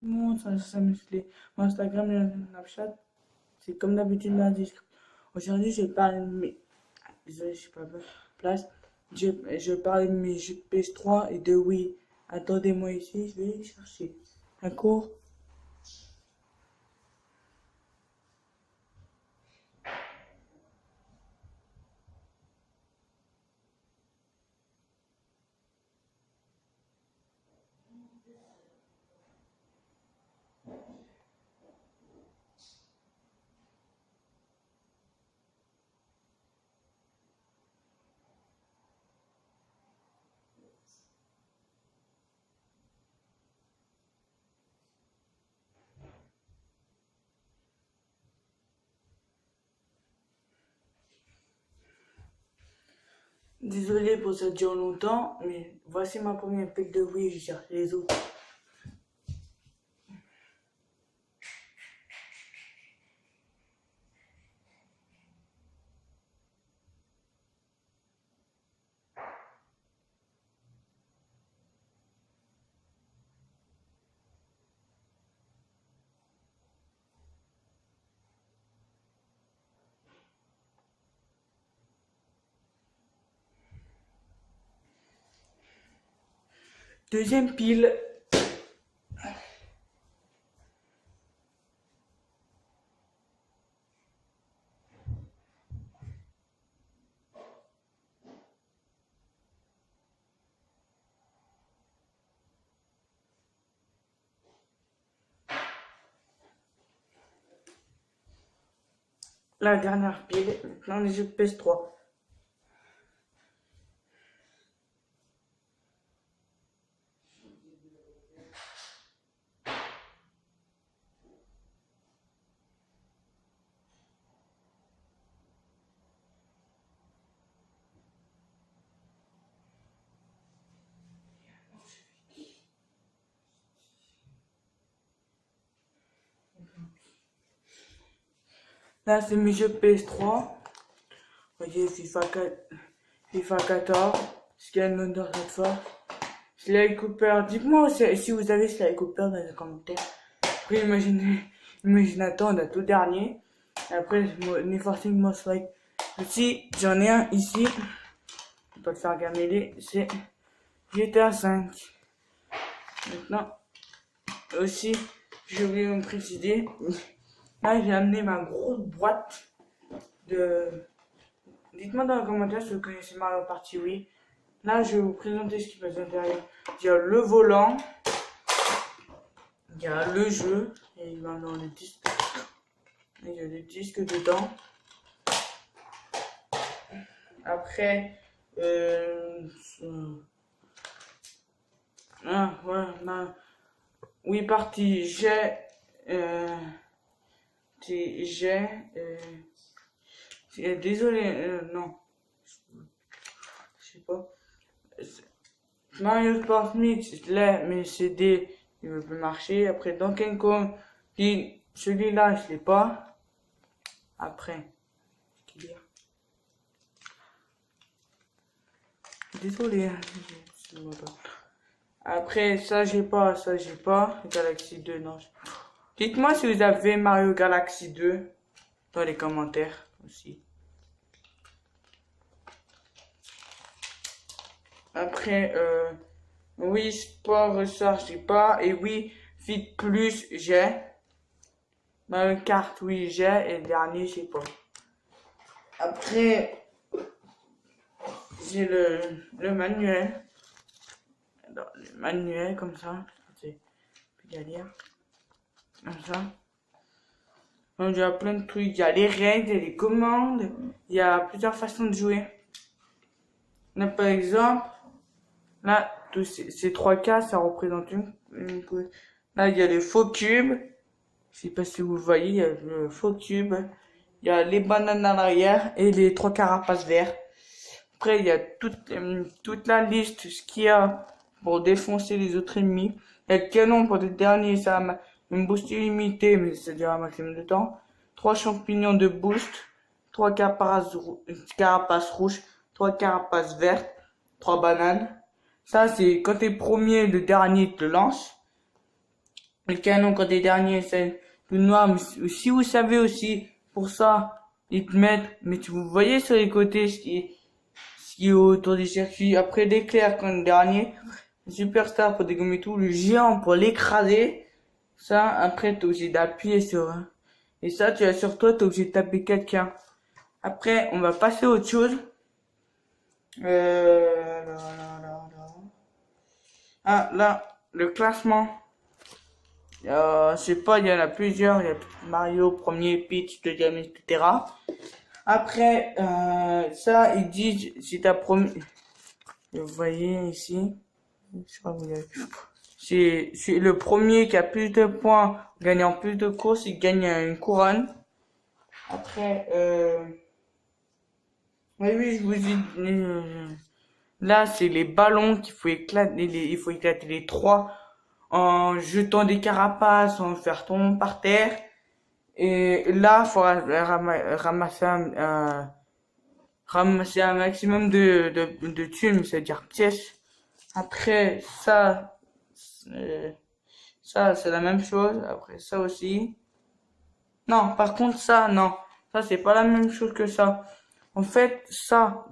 Bon, ça me plaît. Mon Instagram et mon Snapchat, c'est comme d'habitude dans la description. Aujourd'hui, je parle de mes... Désolé, je suis pas bonne place. Je parle de mes jeux de PS3 et de Wii. Attendez-moi ici, je vais chercher. D'accord? Désolé pour ça dure longtemps, mais voici ma première pile de Wii, je cherche les autres. Deuxième pile. La dernière pile, maintenant les jeux de PS3. Là, c'est mes jeux PS3. Vous voyez, FIFA 14, Scan Under cette fois. Sly Cooper, dites-moi si vous avez Sly Cooper dans les commentaires. Après, Imaginator, on a tout dernier. Après, Need for Speed Most Like. Aussi, j'en ai un ici. Je vais pas le faire gameler, c'est GTA 5. Maintenant, aussi, j'ai oublié de me préciser. Là, j'ai amené ma grosse boîte de... Dites-moi dans les commentaires si vous connaissez Mario Party Wii. Là, je vais vous présenter ce qui passe à l'intérieur. Il y a le volant, il y a le jeu, et il va dans le disque. Il y a des disques dedans. Après, voilà, oui, parti, désolé, non, je sais pas. Mario Sport Mix, je l'ai, mais CD, il veut plus marcher. Après, Donkey Kong, celui-là, je l'ai pas. Après, qu'est-ce qu'il y a? Désolé, hein, je vois pas. Après, ça, j'ai pas. Galaxy 2, non. Dites-moi si vous avez Mario Galaxy 2 dans les commentaires aussi. Après, oui, Sport Recharge, j'ai pas. Et oui, Fit Plus, j'ai. Mario Kart, oui, j'ai. Et le dernier, je sais pas. Après, j'ai le manuel. Alors, le manuel, comme ça. C'est plus galère. Comme ça. Donc, il y a plein de trucs. Il y a les règles, il y a les commandes. Il y a plusieurs façons de jouer. Là, par exemple, là, tous ces trois cas, ça représente une cause. Là, il y a les faux cubes. Je sais pas si vous voyez, il y a le faux cube. Il y a les bananes à l'arrière et les trois carapaces verts. Après, il y a toute la liste, ce qu'il y a pour défoncer les autres ennemis. Il y a le canon pour le dernier, ça a une boost illimitée, mais ça dure un maximum de temps. 3 champignons de boost, 3 carapaces rouges, 3 carapaces vertes, 3 bananes. Ça, c'est quand t'es premier, le dernier te lance. Le canon quand t'es dernier, c'est tout noir. Mais si vous savez aussi, pour ça, ils te mettent, mais vous voyez sur les côtés ce qui est autour des circuits. Après l'éclair quand le dernier, le superstar pour dégommer tout, le géant pour l'écraser. Ça, après, t'es obligé d'appuyer sur, et ça, tu as sur toi, t'es obligé de taper quelqu'un. Après, on va passer à autre chose. Ah, là, le classement. Je sais pas, il y en a plusieurs. Il y a Mario, premier, Peach, deuxième, etc. Après, ça, ils disent, si t'as premier, vous voyez ici, je crois que vous avez vu. C'est le premier qui a plus de points, gagnant plus de courses, il gagne une couronne. Après, oui, je vous dis, là, c'est les ballons qu'il faut éclater, il faut éclater les trois en jetant des carapaces, en faire tomber par terre. Et là, il faut ramasser un maximum de thunes, c'est-à-dire pièces. Après, ça, c'est la même chose. Après, ça aussi. Non, par contre, ça, non. Ça, c'est pas la même chose que ça. En fait, ça,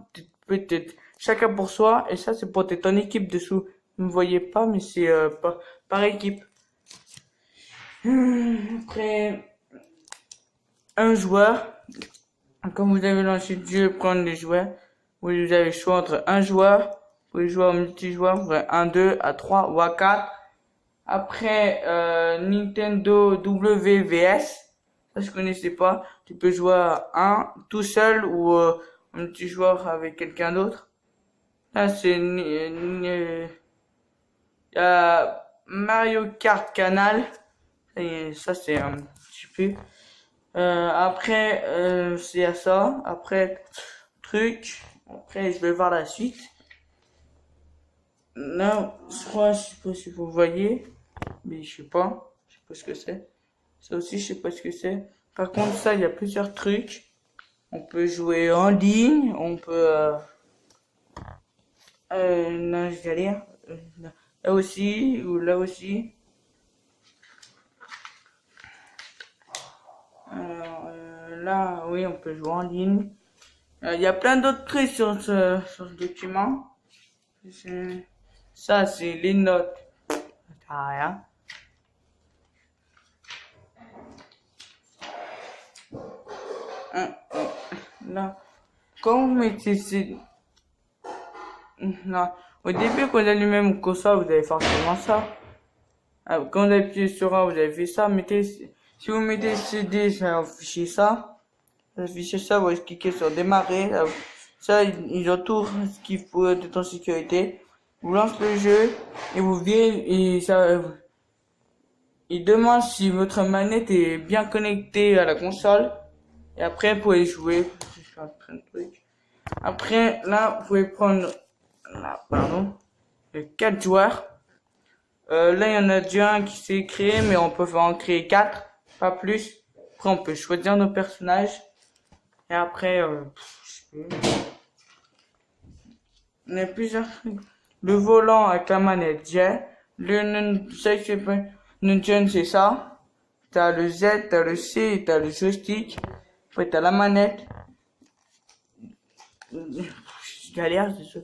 peut-être chacun pour soi. Et ça, c'est pour être en équipe dessous. Vous ne voyez pas, mais c'est par équipe. Après, un joueur. Quand vous avez lancé le jeu, prendre les jouets. Vous avez le choix entre un joueur. Vous pouvez jouer en multijoueur. Vous pouvez 1, 2, à 3 ou à 4. Après, Nintendo WVS. Ça, je connaissais pas. Tu peux jouer à un tout seul ou en multijoueur avec quelqu'un d'autre. Là, c'est Mario Kart Canal. Et ça, c'est un petit peu. Après, c'est à ça. Après, truc. Après, je vais voir la suite. Là, je crois, je sais pas si vous voyez. Mais je sais pas ce que c'est. Ça aussi, je sais pas ce que c'est. Par contre, ça, il y a plusieurs trucs. On peut jouer en ligne. On peut... non, je galère. Là aussi, ou là aussi. Alors, là, oui, on peut jouer en ligne. Il y a plein d'autres trucs sur ce document. Ça, c'est les notes. Ça rien. Là, quand vous mettez ces... Non. Au début, quand vous allumez mon console, vous avez forcément ça. Quand vous appuyez sur A, vous avez fait ça. Si vous mettez CD, ça va afficher ça. Afficher ça, vous cliquez sur démarrer. Ça, ils ont tout ce qu'il faut être en sécurité. Vous lancez le jeu et vous verrez et ça, il demande si votre manette est bien connectée à la console. Et après, vous pouvez jouer. Après, là, vous pouvez prendre, là, pardon, 4 joueurs. Là, il y en a déjà un qui s'est créé, mais on peut en créer 4, pas plus. Après, on peut choisir nos personnages. Et après, on a plusieurs trucs. Le volant avec la manette J. Le Nunchun, c'est ça. T'as le Z, t'as le C, et t'as le joystick. Après, t'as la manette. Je galère, c'est sûr.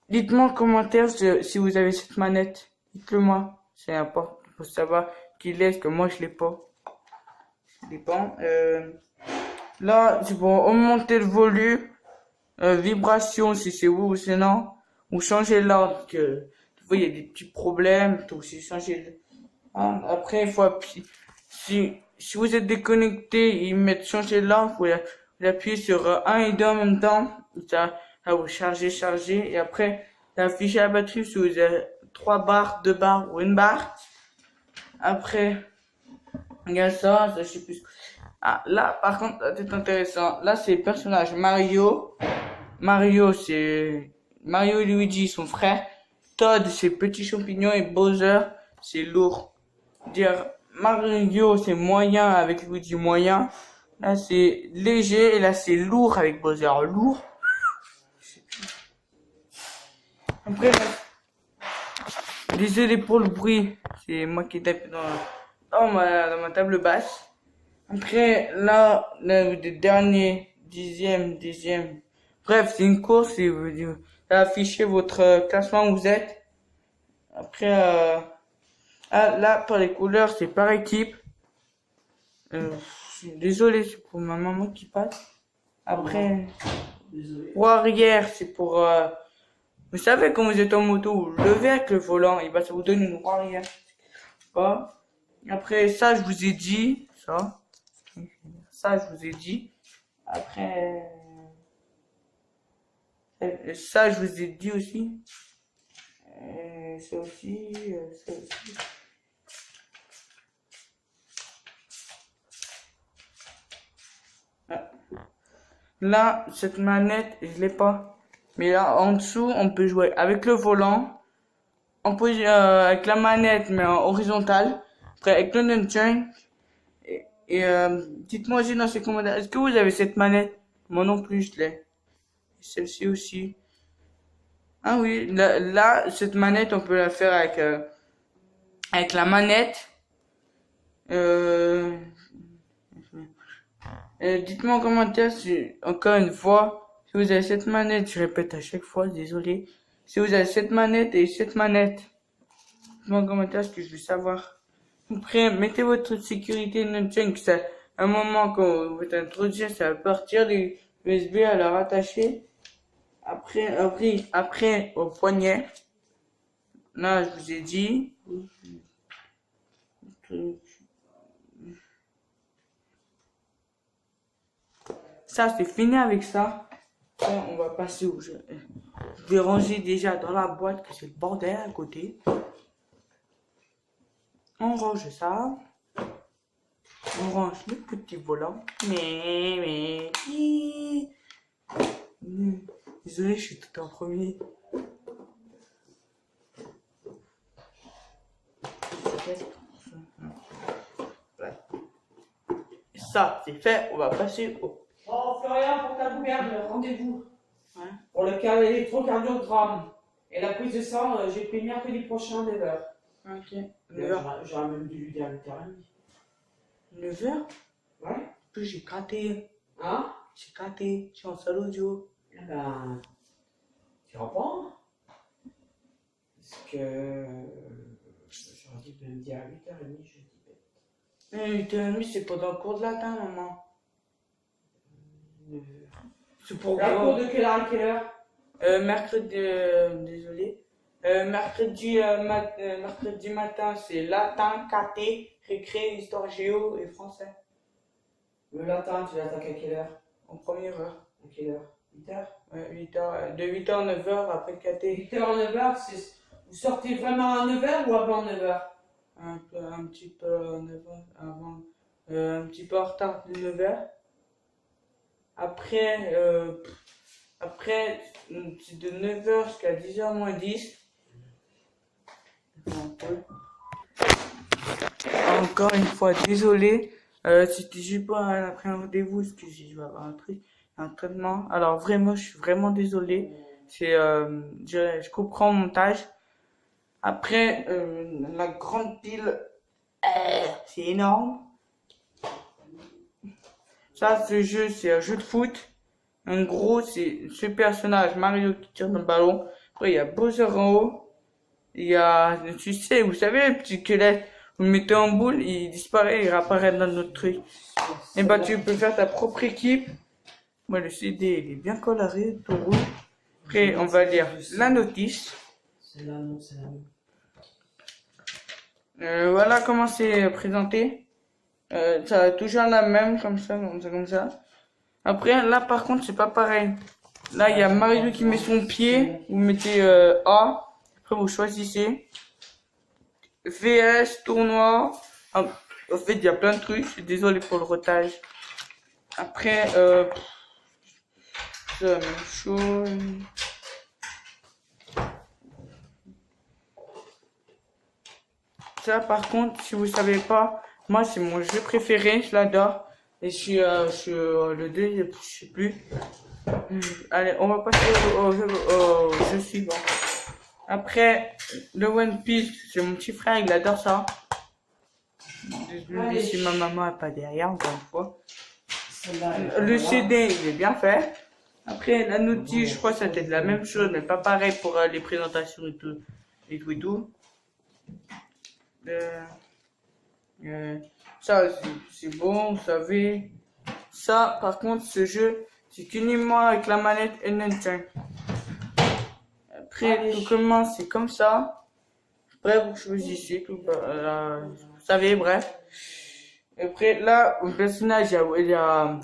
Dites-moi en commentaire si vous avez cette manette. Dites-le moi. C'est important pour savoir qui l'est, que moi je l'ai pas. Ça dépend. Là, c'est pour augmenter le volume. Vibration si c'est oui ou c'est non. Ou changer l'ordre. Que tu vois, il y a des petits problèmes. Tu peux aussi changer. Après, il faut appuyer. Si vous êtes déconnecté, ils mettent changer l'ordre. Vous appuyez sur 1 et 2 en même temps. Ça va vous charger. Et après, afficher la batterie si vous avez 3 barres, 2 barres ou 1 barre. Après, il y a ça, je sais plus. Ah, là, par contre, c'est intéressant. Là, c'est le personnage Mario. Mario et Luigi, son frère. Todd, c'est petit champignon et Bowser, c'est lourd. Dire Mario, c'est moyen avec Luigi moyen. Là, c'est léger et là, c'est lourd avec Bowser lourd. Après, désolé pour le bruit. C'est moi qui tape dans ma table basse. Après, là, le dernier, dixième. Bref, c'est une course et vous affichez votre classement où vous êtes. Après, là, pour les couleurs, c'est par équipe. Je suis désolé, c'est pour ma maman qui passe. Après, pour arrière, c'est pour... vous savez, quand vous êtes en moto, vous levez avec le volant, et ça vous donne une roue arrière. Pas. Après, ça, je vous ai dit. Ça, je vous ai dit. Après... ça, je vous ai dit aussi. Ça aussi. Là, cette manette, je l'ai pas. Mais là, en dessous, on peut jouer avec le volant. On peut avec la manette, mais en horizontal. Après, avec le nunchuk. Dites-moi aussi dans ces commentaires, est-ce que vous avez cette manette? Moi non plus, je l'ai. Celle-ci aussi. Ah oui, là, cette manette, on peut la faire avec la manette. Dites-moi en commentaire si, encore une fois, si vous avez cette manette, je répète à chaque fois, désolé. Si vous avez cette manette et cette manette, dites-moi en commentaire ce que je veux savoir. Après, mettez votre sécurité nunchuk, c'est un moment quand vous êtes introduire, ça va partir les USB à leur attacher. Après, au poignet. Là, je vous ai dit. Ça, c'est fini avec ça. Là, on va passer au jeu. Je vais ranger déjà dans la boîte, que c'est le bordel à côté. On range ça. On range le petit volant. Désolé, je suis tout en premier. Ça, c'est fait. On va passer au... Oh, Florian, pour ta gouverne, rendez-vous. Ouais. Pour l'électrocardiogramme. Et la prise de sang, j'ai pris mercredi prochain à 9h. Ok. 9h. J'aurais même dû lui dire à 8h30. 9h? Ouais. Puis j'ai gratté. Hein? J'ai gratté. Je suis en salle audio. Eh ben. Tu reprends? Parce que. J'aurais dit de me dire à 8h30, je dis bête. 8h30, c'est pendant le cours de latin, maman. 9h. C'est pour La cour de quelle heure à quelle heure? Mercredi, désolé. Mercredi matin, c'est latin, caté, récré, histoire géo et français. Le latin, tu l'attaques à quelle heure? En première heure. À quelle heure? 8h? Ouais, 8h. De 8h à 9h, après le caté. 8h à 9h, vous sortez vraiment à 9h ou avant 9h? Un petit peu à 9h, avant. Un petit peu en retard de 9h. Après, c'est de 9h jusqu'à 10h moins 10. Encore une fois, désolé. C'était juste pas après un rendez-vous, excusez, je vais avoir un traitement. Alors vraiment, je suis vraiment désolé. Je comprends le montage. Après, la grande pile, c'est énorme. Ça, ce jeu, c'est un jeu de foot. En gros, c'est ce personnage, Mario, qui tire dans le ballon. Après, il y a Bowser en haut. Il y a, tu sais, vous savez, le petit squelette. Vous le mettez en boule, il disparaît, il réapparaît dans notre truc. Et bah, tu peux faire ta propre équipe. Moi, le CD, il est bien coloré, tout rouge. Après, on va lire la notice. C'est là, non, c'est là. Voilà comment c'est présenté. Ça a toujours la même, comme ça. Après, là, par contre, c'est pas pareil. Là, il y a Mario qui met son pied. Vous mettez A. Après, vous choisissez. VS, tournoi. En fait, il y a plein de trucs. Je suis désolé pour le retard. Après, c'est la même chose. Ça, par contre, si vous savez pas, moi, c'est mon jeu préféré. Je l'adore. Et je suis le 2, je sais plus. Allez, on va passer au jeu suivant. Après, le One Piece, c'est mon petit frère, il adore ça. Désolé si ma maman n'est pas derrière, encore une fois. Le CD, il est bien fait. Après, la notice, je crois que c'était de la même chose, mais pas pareil pour les présentations et tout. Et tout. Ça, c'est bon, vous savez. Ça, par contre, ce jeu, c'est qu'uniquement avec la manette N5. Après, tout commence, c'est comme ça. Bref, vous choisissez tout. Vous savez, bref. Après, là, au personnage, il y a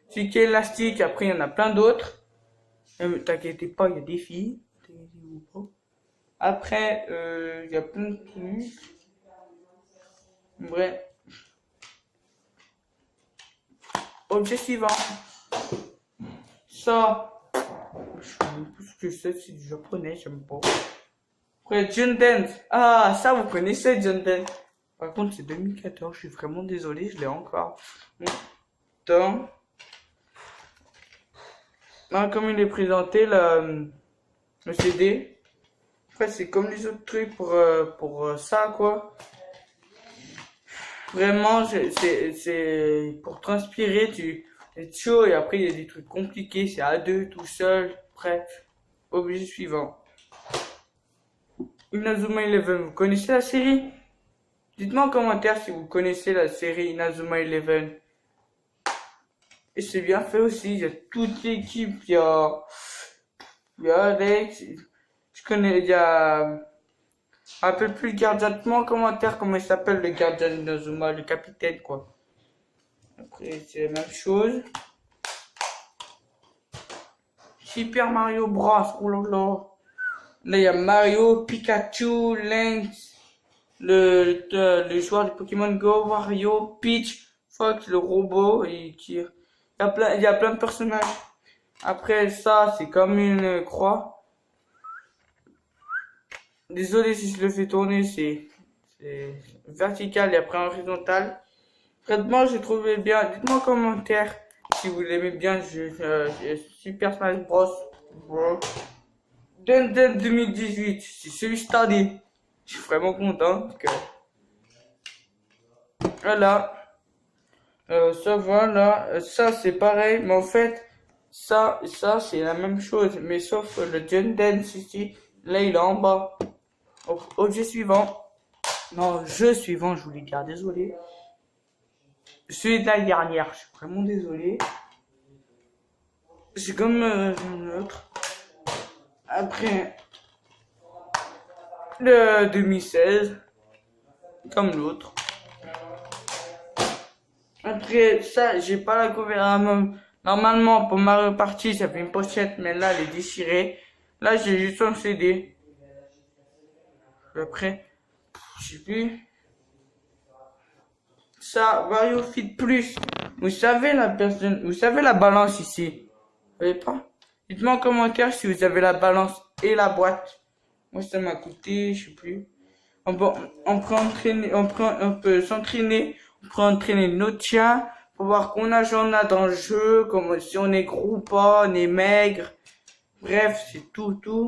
celui qui est élastique. Après, il y en a plein d'autres. Ne t'inquiétez pas, il y a des filles. Après, il y a plein de trucs. Bref. Objet suivant. Ça. Je sais même plus ce que c'est du japonais, j'aime pas. Après, Jundance. Ah, ça, vous connaissez Jundance. Par contre, c'est 2014, je suis vraiment désolé, je l'ai encore. Attends. Là, comme il est présenté, le CD. Après, c'est comme les autres trucs pour ça, quoi. Vraiment, c'est pour transpirer, tu es chaud et après, il y a des trucs compliqués, c'est à deux, tout seul. Bref, objet suivant. Inazuma Eleven, vous connaissez la série? Dites-moi en commentaire si vous connaissez la série Inazuma Eleven. Et c'est bien fait aussi, il y a toute l'équipe, il y a Alex, je connais, il y a, un peu plus le gardien, dites-moi en commentaire comment il s'appelle le gardien d'Inazuma, le capitaine quoi. Après c'est la même chose. Super Mario Bros, oh là là. Là il y a Mario, Pikachu, Lynx, le joueur de Pokémon Go, Wario, Peach, Fox, le robot, et qui, il y a plein de personnages. Après ça, c'est comme une croix. Désolé si je le fais tourner, c'est vertical et après horizontal. Traitement, j'ai trouvé bien. Dites-moi en commentaire si vous l'aimez bien. Super Smash Bros. Dun 2018, c'est celui cette année. Je suis vraiment content. Voilà. Ça va là. Ça c'est pareil, mais en fait, ça c'est la même chose. Mais sauf le Gen Dance ici. Là il est en bas. Objet suivant. Non, jeu suivant, je voulais dire, désolé. Celui de l'année dernière, je suis vraiment désolé. C'est comme l'autre. Après, le 2016, comme l'autre. Après, ça, j'ai pas la couverture. Normalement, pour Mario Party, ça fait une pochette, mais là, elle est déchirée. Là, j'ai juste un CD. Après, je sais plus. Ça, Wario Fit Plus. Vous savez vous savez la balance ici. Vous savez pas? Dites-moi en commentaire si vous avez la balance et la boîte. Moi, ça m'a coûté, je sais plus. On peut s'entraîner, on peut entraîner notre chien pour voir qu'on a j'en a dans le jeu, comme si on est gros ou pas, on est maigre. Bref, c'est tout.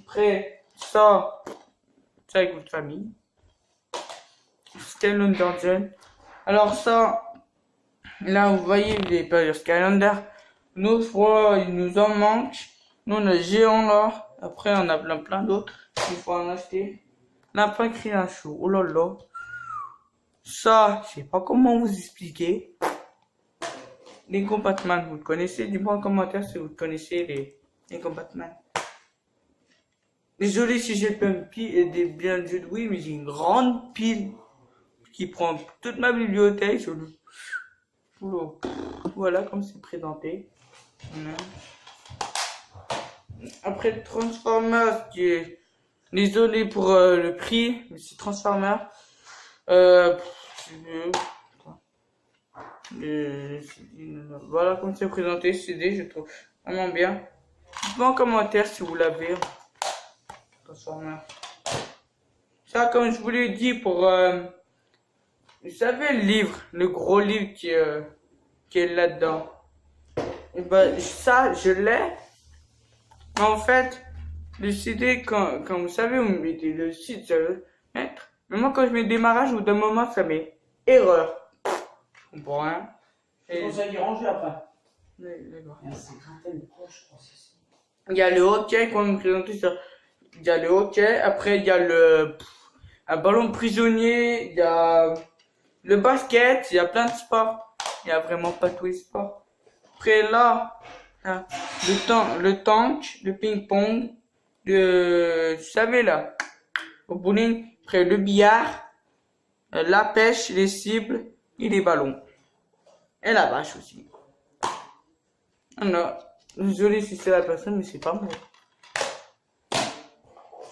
Après, ça avec votre famille. Skylander. Alors ça, là vous voyez les périodes Skylander. Nous, il nous en manque. Nous on a géant là. Après on a plein d'autres. Il faut en acheter. Là pas écrit un show. Oh là là. Ça, je sais pas comment vous expliquer. Les Batman, vous le connaissez? Dites-moi en commentaire si vous connaissez les Batman. Désolé si j'ai plein de piles et des biens de jeux de Wii, mais j'ai une grande pile qui prend toute ma bibliothèque. Voilà comme c'est présenté. Après Transformers, qui est désolé pour le prix, mais c'est Transformers. Voilà comme c'est présenté, CD, je trouve vraiment bien. Dites-moi en commentaire si vous l'avez. Transformers. Ça, comme je vous l'ai dit, pour vous savez le livre, le gros livre qui est là-dedans. Et ben ça, je l'ai. Mais en fait, le CD, quand vous savez, vous mettez le site, ça veut mettre. Mais moi, quand je mets démarrage, au bout d'un moment, ça met erreur. Je comprends rien. C'est pour ça qu'il range après. D'accord. Il y a 50 de poches, je crois, c'est ça. Il y a le hockey, quand on me présenter ça. Il y a le hockey, après il y a un ballon prisonnier, il y a le basket, il y a plein de sports. Il y a vraiment pas tous les sports. Après là, hein, le tank, le ping-pong, vous savez là, au bowling. Après le billard, la pêche, les cibles et les ballons. Et la vache aussi. Ah non, désolé si c'est la personne, mais c'est pas moi.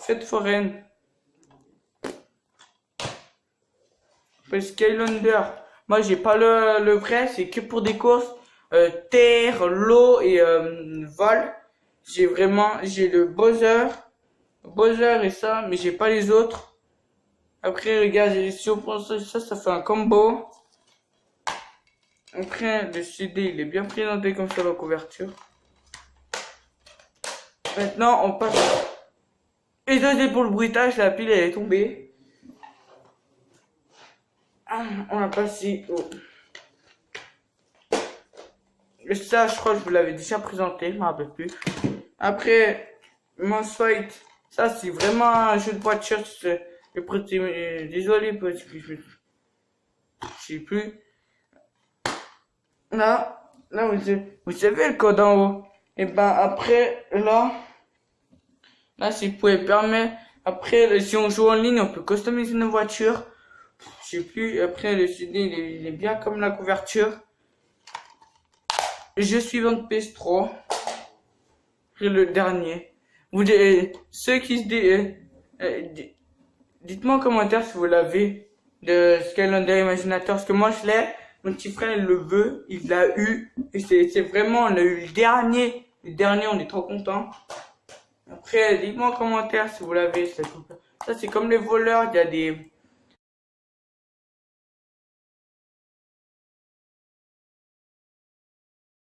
Fête foraine. Après Skylander. Moi j'ai pas le vrai, c'est que pour des courses. Terre, l'eau et vol. J'ai le Bowser et ça, mais j'ai pas les autres. Après regarde, si on prend ça fait un combo. Après le CD il est bien présenté comme ça la couverture. Maintenant on passe. Et ça c'est pour le bruitage, la pile elle est tombée. On va passer au... Ça je crois que je vous l'avais déjà présenté, je m'en rappelle plus. Après, Monster Fight, ça c'est vraiment un jeu de voiture. Désolé parce que je sais plus. Là vous savez le code en haut. Et ben après, là c'est pour permettre. Après, si on joue en ligne, on peut customiser nos voitures. Je sais plus. Après, le CD, il est bien comme la couverture. Jeu suivant de PS3. Après, le dernier. Ceux qui se dites-moi en commentaire si vous l'avez de Skylander Imaginator. Parce que moi, je l'ai. Mon petit frère, il le veut. Il l'a eu. Et c'est vraiment, on a eu le dernier. Le dernier, on est trop content. Après, dites-moi en commentaire si vous l'avez. Ça, c'est comme les voleurs. Il y a des